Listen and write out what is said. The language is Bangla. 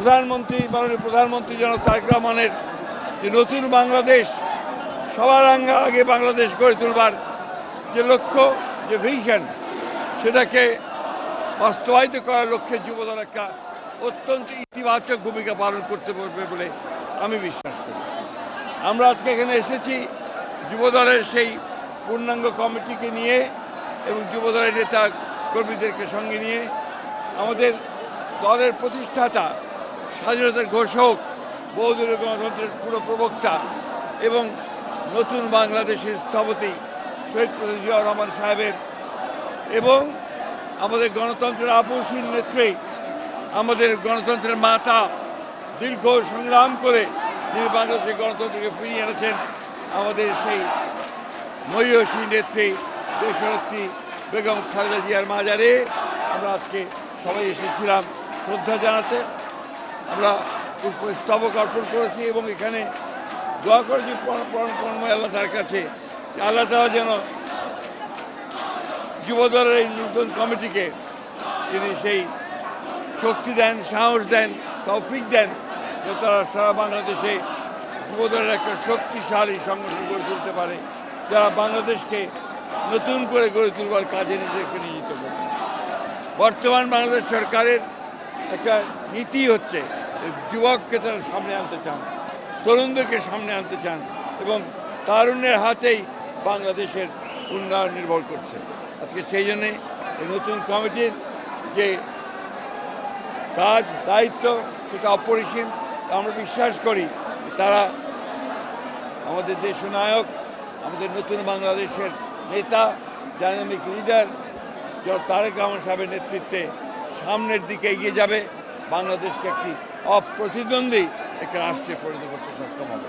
মাননীয় প্রধানমন্ত্রী জনাব তারেক রহমানের যে নতুন বাংলাদেশ, সবার আগে বাংলাদেশ গড়ে তুলবার যে লক্ষ্য, যে ভিশন, সেটাকে বাস্তবায়িত করার লক্ষ্যে যুবদল একটা অত্যন্ত ইতিবাচক ভূমিকা পালন করতে পারবে বলে আমি বিশ্বাস করি। আমরা আজকে এখানে এসেছি যুবদলের সেই পূর্ণাঙ্গ কমিটিকে নিয়ে এবং যুবদলের নেতা কর্মীদেরকে সঙ্গে নিয়ে। আমাদের দলের প্রতিষ্ঠাতা, স্বাধীনতার ঘোষক, বহুদলীয় গণতন্ত্রের পুরো প্রবক্তা এবং নতুন বাংলাদেশের স্থপতি শহীদ প্রেসিডেন্ট জিয়াউর রহমান সাহেবের এবং আমাদের গণতন্ত্রের আপসহীন নেত্রী, আমাদের গণতন্ত্রের মাতা, দীর্ঘ সংগ্রাম করে যিনি বাংলাদেশের গণতন্ত্রকে ফিরিয়ে এনেছেন, আমাদের সেই মহীয়সী নেত্রী দেশনেত্রী বেগম খালেদা জিয়ার মাজারে আমরা আজকে সবাই এসেছিলাম শ্রদ্ধা জানাতে। আমরা পুষ্পস্তবক অর্পণ করেছি এবং এখানে দোয়া করেছি পরমময় আল্লাহ তার কাছে যে আল্লাহ তাআলা যেন যুবদলের এই নতুন কমিটিকে তিনি সেই শক্তি দেন, সাহস দেন, তৌফিক দেন যে তারা সারা বাংলাদেশে যুবদলের একটা শক্তিশালী সংগঠন গড়ে তুলতে পারে, যারা বাংলাদেশকে নতুন করে গড়ে তুলবার কাজে নিজেকে নিয়োজিত করবে। বর্তমান বাংলাদেশ সরকারের একটা নীতি হচ্ছে যুবককে তারা সামনে আনতে চান, তরুণদেরকে সামনে আনতে চান এবং তারুণ্যের হাতেই বাংলাদেশের উন্নয়ন নির্ভর করছে। আজকে সেই জন্যে এই নতুন কমিটির যে কাজ, দায়িত্ব, সেটা অপরিসীম। আমরা বিশ্বাস করি তারা আমাদের দেশনায়ক, আমাদের নতুন বাংলাদেশের নেতা, ডাইনামিক লিডার তারেক রহমান সাহেবের নেতৃত্বে সামনের দিকে এগিয়ে যাবে, বাংলাদেশকে একটি অপ্রতিদ্বন্দ্বী একটা রাষ্ট্রে পরিণত করতে সক্ষম হবে।